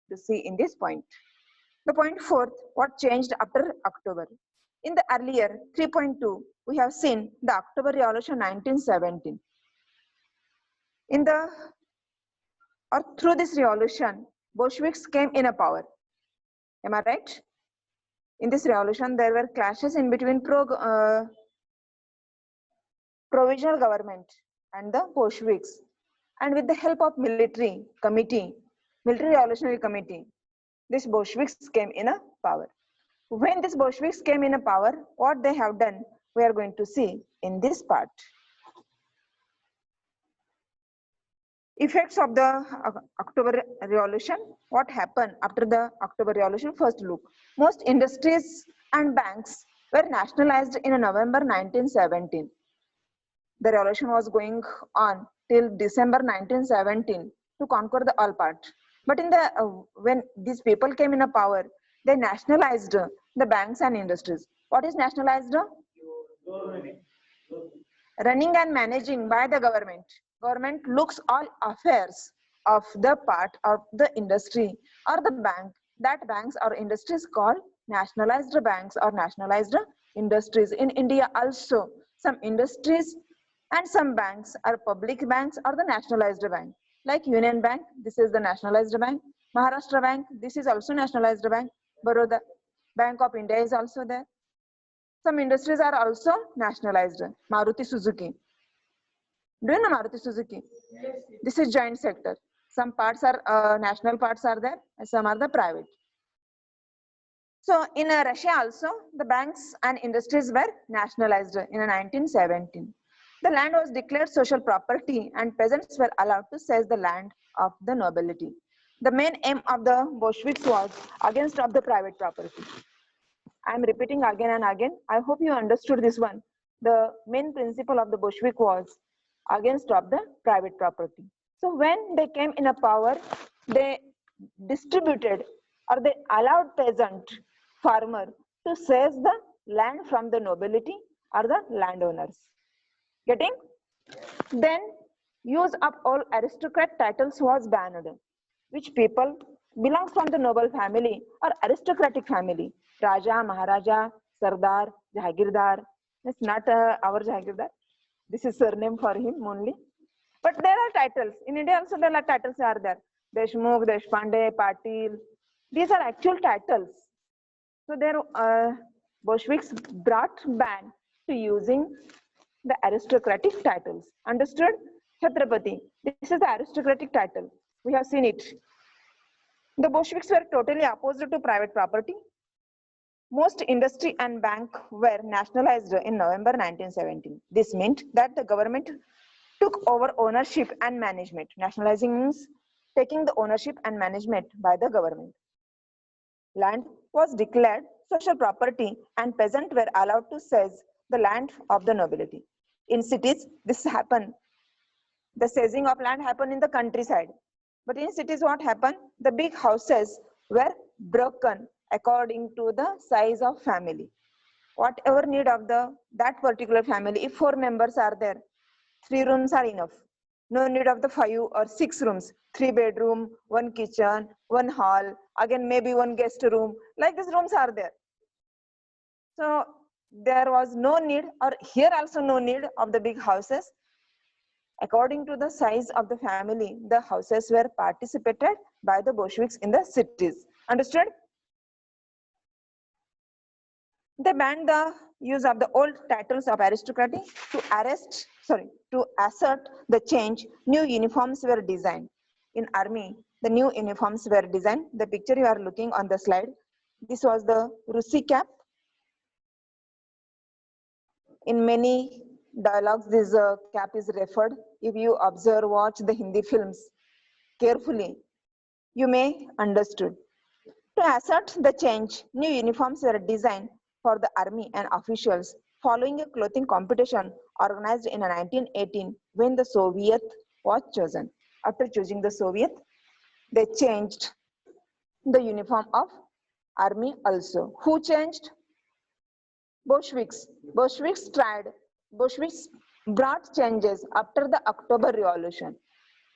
to see in this point. The point fourth, what changed after October? In the earlier 3.2, we have seen the October Revolution 1917. Through this revolution, Bolsheviks came in a power. Am I right? In this revolution, there were clashes in between provisional government and the Bolsheviks. And with the help of military revolutionary committee, these Bolsheviks came in a power. When these Bolsheviks came in a power, what they have done, we are going to see in this part. Effects of the October Revolution. What happened after the October Revolution? First look. Most industries and banks were nationalized in November 1917. The revolution was going on till December 1917 to conquer the all part. But in the when these people came in a power, they nationalized the banks and industries. What is nationalized? Running and managing by the government. Government looks all affairs of the part of the industry or the bank. That banks or industries called nationalized banks or nationalized industries. In India also, some industries and some banks are public banks or the nationalized bank. Like Union Bank, this is the nationalized bank. Maharashtra Bank, this is also nationalized bank. Baroda Bank of India is also there. Some industries are also nationalized. Maruti Suzuki. Do you know Maruti Suzuki? Yes. This is joint sector. Some parts are national parts are there, and some are the private. So in Russia also, the banks and industries were nationalized in 1917. The land was declared social property and peasants were allowed to seize the land of the nobility. The main aim of the Bolsheviks was against of the private property. I am repeating again and again. I hope you understood this one. The main principle of the Bolshevik was against of the private property. So when they came in a power, they distributed or they allowed peasant farmer to seize the land from the nobility or the landowners. Getting? Then use of all aristocrat titles was banned. Which people belongs from the noble family or aristocratic family? Raja, Maharaja, Sardar, Jagirdar. It's not our Jagirdar. This is surname for him only. But there are titles. In India also there are titles are there. Deshmukh, Deshpande, Patil. These are actual titles. So there Bolsheviks brought ban to using the aristocratic titles. Understood? Chhatrapati. This is the aristocratic title. We have seen it. The Bolsheviks were totally opposed to private property. Most industry and bank were nationalized in November 1917. This meant that the government took over ownership and management. Nationalizing means taking the ownership and management by the government. Land was declared social property and peasants were allowed to seize the land of the nobility. In cities, this happened. The seizing of land happened in the countryside. But in cities, what happened? The big houses were broken according to the size of family. Whatever need of that particular family, if 4 members are there, 3 rooms are enough. No need of the 5 or 6 rooms, 3 bedroom, 1 kitchen, 1 hall, again maybe 1 guest room, like these rooms are there. So there was no need, or here also no need of the big houses. According to the size of the family, the houses were participated by the Bolsheviks in the cities. Understood? They banned the use of the old titles of aristocracy to assert the change. New uniforms were designed. In army, the new uniforms were designed. The picture you are looking on the slide, this was the Russi cap. In many dialogues, this cap is referred. If you observe, watch the Hindi films carefully, you may understood. To assert the change, new uniforms were designed for the army and officials following a clothing competition organized in 1918 when the Soviet was chosen. After choosing the Soviet, they changed the uniform of army also. Who changed? Bolsheviks. Bolsheviks brought changes after the October Revolution.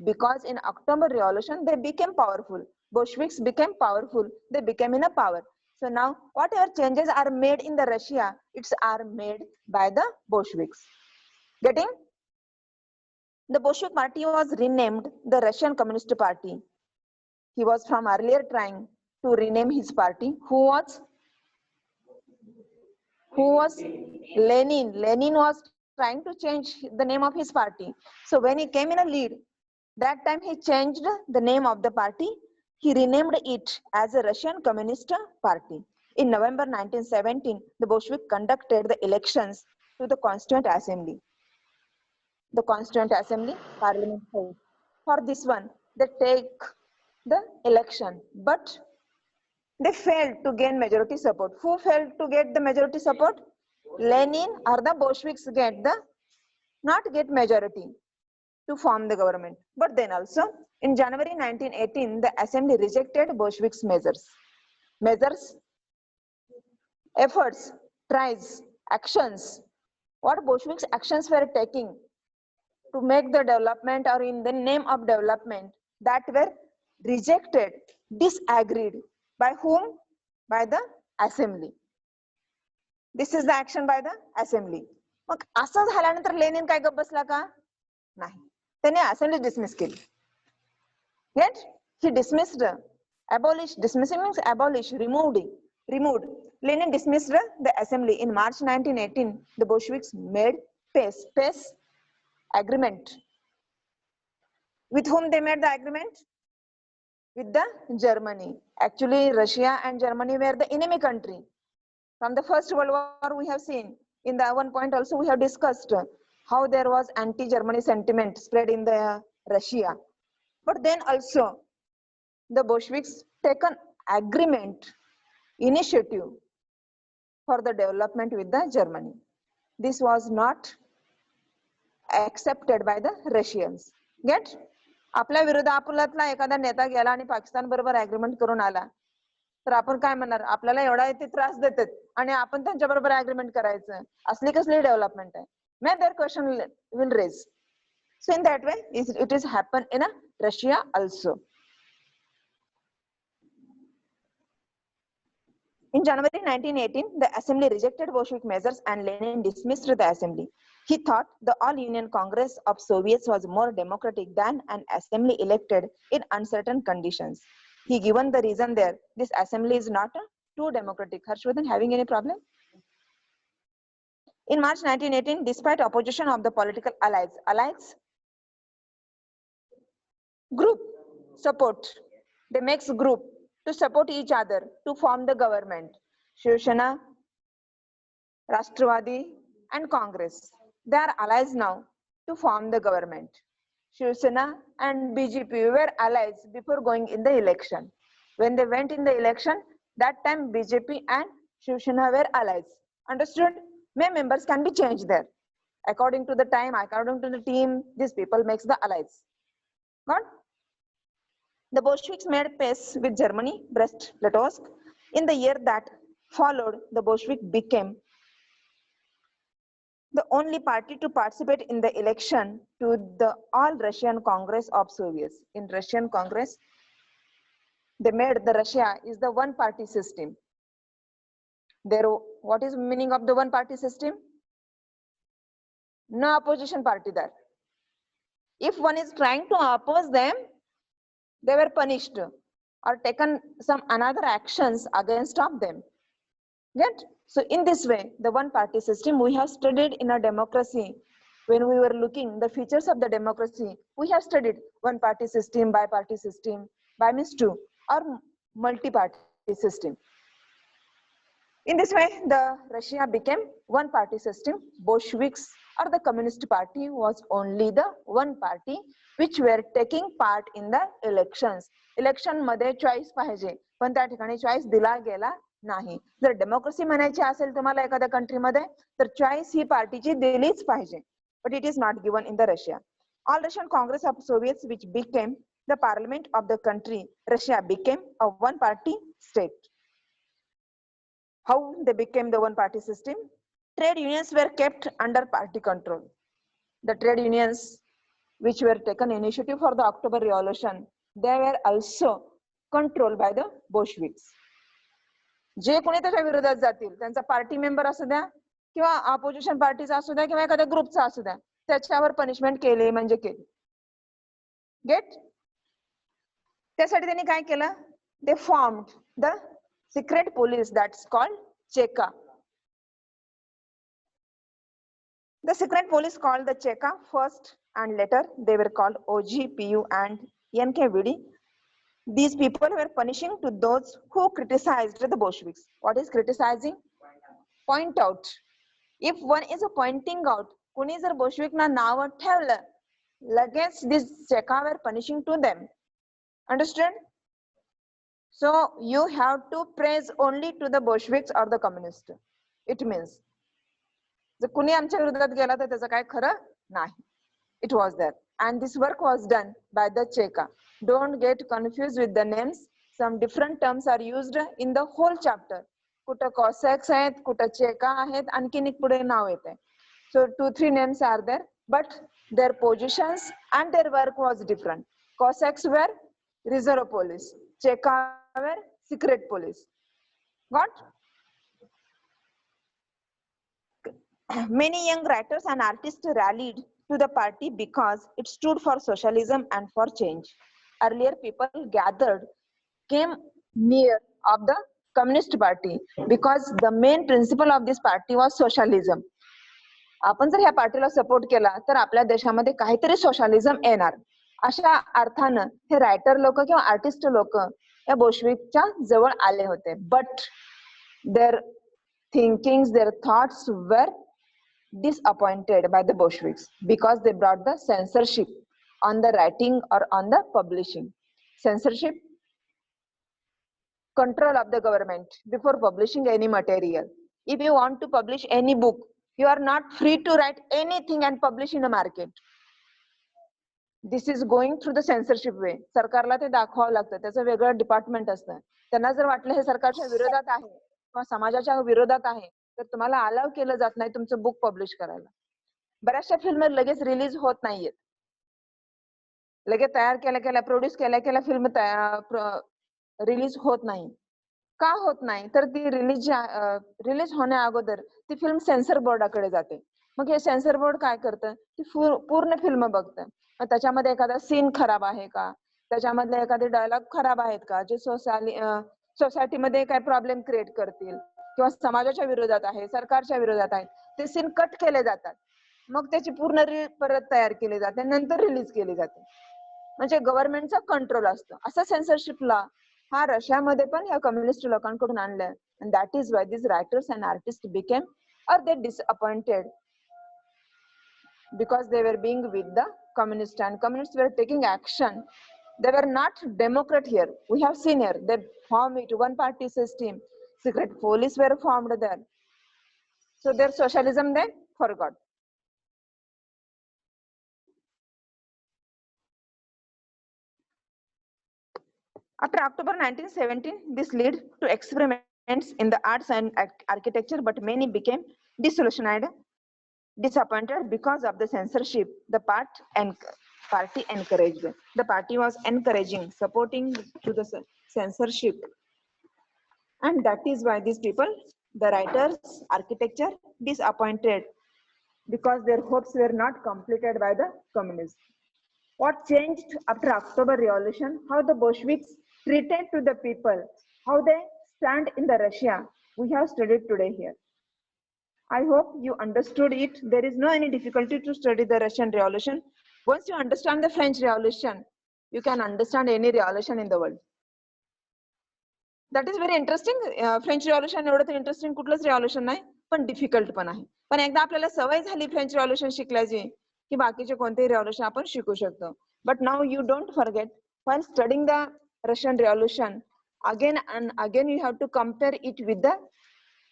Because in October Revolution, they became powerful. Bolsheviks became powerful. They became in a power. So now whatever changes are made in the Russia, it's are made by the Bolsheviks. Getting? The Bolshevik party was renamed the Russian Communist Party. He was from earlier trying to rename his party. Who was Lenin? Lenin was trying to change the name of his party. So when he came in a lead, that time he changed the name of the party. He renamed it as a Russian Communist Party. In November 1917, the Bolshevik conducted the elections to the Constituent Assembly. The Constituent Assembly, Parliament House. For this one, they take the election, but they failed to gain majority support. Who failed to get the majority support? Lenin or the Bolsheviks not get majority to form the government. But then also, in January 1918, the assembly rejected Bolsheviks' measures, efforts, tries, actions. What Bolsheviks' actions were taking to make the development or in the name of development, that were rejected, disagreed. By whom? By the assembly. This is the action by the assembly. मग असं झाल्यानंतर Lenin काय गप्प बसला का? नाही. त्याने assembly dismiss केली. Yet he dismissed, abolished. Dismissing means abolish, removed. Lenin dismissed the assembly. In March 1918, the Bolsheviks made peace agreement. With whom they made the agreement? With the Germany. Actually, Russia and Germany were the enemy country. From the First World War, we have seen. In the one point also, we have discussed how there was anti-Germany sentiment spread in the Russia. But then also, the Bolsheviks take an agreement, initiative for the development with the Germany. This was not accepted by the Russians. Get? आपल्या विरुद्ध आपुलातला एखादा नेता गेला आणि पाकिस्तान बरोबर agreement करून आला तर आपण काय म्हणणार आपल्याला एवढा ते त्रास देतात आणि आपण त्यांच्या बरोबर अग्रीमेंट करायचं असली कसली डेव्हलपमेंट आहे may there question will raise so in that way it is happen in a Russia also In January 1918, the assembly rejected Bolshevik measures and Lenin dismissed the assembly. He thought the All-Union Congress of Soviets was more democratic than an assembly elected in uncertain conditions. He given the reason there. This assembly is not too democratic. Harshvardhan, having any problem? In March 1918, despite opposition of the political allies, group support, they makes group to support each other to form the government. Shiv Sena, Rashtravadi and Congress. They are allies now to form the government. Shiv Sena and BJP were allies before going in the election. When they went in the election, that time BJP and Shiv Sena were allies. Understood? May members can be changed there. According to the time, according to the team, these people makes the allies. Got? The Bolsheviks made peace with Germany, Brest-Litovsk. In the year that followed, the Bolshevik became the only party to participate in the election to the All-Russian Congress of Soviets. In Russian Congress, they made the Russia is the one-party system. There, what is the meaning of the one-party system? No opposition party there. If one is trying to oppose them, they were punished or taken some another actions against of them. Yet, so in this way, the one-party system we have studied in a democracy. When we were looking the features of the democracy, we have studied one-party system, bi-party system, bi means two, or multi-party system. In this way, the Russia became one-party system. Bolsheviks or the Communist Party was only the one party which were taking part in the elections. Election मध्ये choice पाहिजे पण त्या ठिकाणी choice दिला गेला नाही. जर democracy म्हणायची असेल तुम्हाला एखाद्या कंट्री मध्ये तर चॉईस ही पार्टीची दिलीच पाहिजे. But it is not given in the Russia. All Russian Congress of Soviets which became the parliament of the country, Russia became a one-party state. How they became the one-party system? Trade unions were kept under party control. The trade unions which were taken initiative for the October Revolution, they were also controlled by the Bolsheviks. जे कोणी त्याच्या विरोधात जातील, त्यांचा party member असू द्या किंवा opposition पार्टीचा असू द्या किंवा एखाद्या ग्रुपचा असू द्या, त्याच्यावर पनिशमेंट केले म्हणजे केले. गेट? त्यासाठी त्यांनी काय केलं? They formed the secret police that's called Cheka. The secret police called the Cheka first and later they were called OG, PU and NKVD. These people were punishing to those who criticized the Bolsheviks. What is criticizing? Point out. If one is pointing out, kuni jar Bolshevik na naव ठेवलं, लगेच these Cheka were punishing to them. Understand? So you have to praise only to the Bolsheviks or the communists. It means जर कुणी आमच्या विरोधात गेला तर त्याचं काय खरं नाही. It was there and this work was done by the Cheka. Don't get confused with the names. Some different terms are used in the whole chapter. कुठं Cossacks आहेत, कुठं Cheka आहेत, आणखीन एक पुढे नाव येते. So 2-3 names are there, but their positions and their work was different. Cossacks were reserve police. Cheka were secret police. Got? Many young writers and artists rallied to the party because it stood for socialism and for change. Earlier people gathered, came near of the Communist Party because the main principle of this party was socialism. आपण जर ह्या पार्टीला support केला तर आपल्या देशामध्ये काहीतरी socialism येणार, अशा अर्थानं हे रायटर लोक किंवा आर्टिस्ट लोक या बोल्शेविकच्या जवळ आले होते. But their thinkings, their thoughts वर disappointed by the Bolsheviks because they brought the censorship on the writing or on the publishing. Censorship, control of the government before publishing any material. If you want to publish any book, you are not free to write anything and publish in the market. This is going through the censorship way. सरकारला ते दाखवावं लागतं, त्याचं वेगळं department असतं. त्यांना जर वाटलं हे सरकारच्या विरोधात आहे किंवा समाजाच्या विरोधात आहे तर तुम्हाला अलाव केलं जात नाही तुमचं बुक पब्लिश करायला. बऱ्याचशा फिल्म लगेच रिलीज होत नाहीयेत. लगेच तयार केल्या प्रोड्यूस केल्या फिल्म रिलीज होत नाही. का होत नाही? तर ती रिलीज होण्या अगोदर ती फिल्म सेन्सर बोर्डाकडे जाते. मग हे सेन्सर बोर्ड काय करतं? ती पूर्ण फिल्म बघतं. मग त्याच्यामध्ये एखादा सीन खराब आहे का, त्याच्यामधले एखादे डायलॉग खराब आहेत का, जे सोसायटीमध्ये काय प्रॉब्लेम क्रिएट करतील किंवा समाजाच्या विरोधात आहे, सरकारच्या विरोधात आहे, ते सीन कट केले जातात. मग त्याची पूर्ण रील परत तयार केली जाते, नंतर रिलीज केली जाते. म्हणजे गव्हर्नमेंटचा कंट्रोल असतो. असं सेन्सरशिपला हा रशियामध्ये पण या कम्युनिस्ट लोकांकडून आणलं. and that is why these writers and artists became or they disappointed because they were being with the communists and communists were taking action. They were not democrat here. We have seen here they formed it one party system. Secret police were formed there. So their socialism they forgot. After October 1917, this led to experiments in the arts and architecture, but many became disillusioned, disappointed because of the censorship. The party encouraged. The party was encouraging, supporting to the censorship. And that is why these people, the writers, architecture, disappointed because their hopes were not completed by the communists. What changed after October Revolution? How the Bolsheviks treated to the people, how they stand in the Russia, we have studied today here. I hope you understood it. There is no any difficulty to study the Russian Revolution. Once you understand the French Revolution, you can understand any revolution in the world. That is very interesting. French Revolution एवढं तर interesting कुठलंच revolution नाही, पण difficult पण आहे. पण एकदा आपल्याला सवय झाली फ्रेंच revolution शिकल्याची की बाकीचे कोणतेही revolution आपण शिकू शकतो. But now you don't forget while studying the Russian Revolution, again and again you have to compare it with the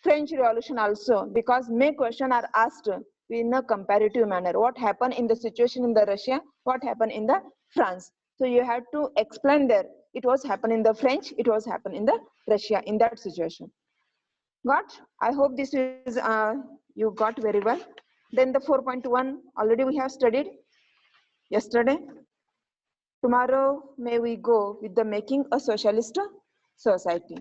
French Revolution also, because many questions are asked in a comparative manner. What happened in the situation in the Russia? What happened in the France? So you have to explain there. It was happened in the French. It was happened in the Russia in that situation. Got? I hope this is you got very well. Then the 4.1 already we have studied yesterday. Tomorrow, may we go with the making a socialist society.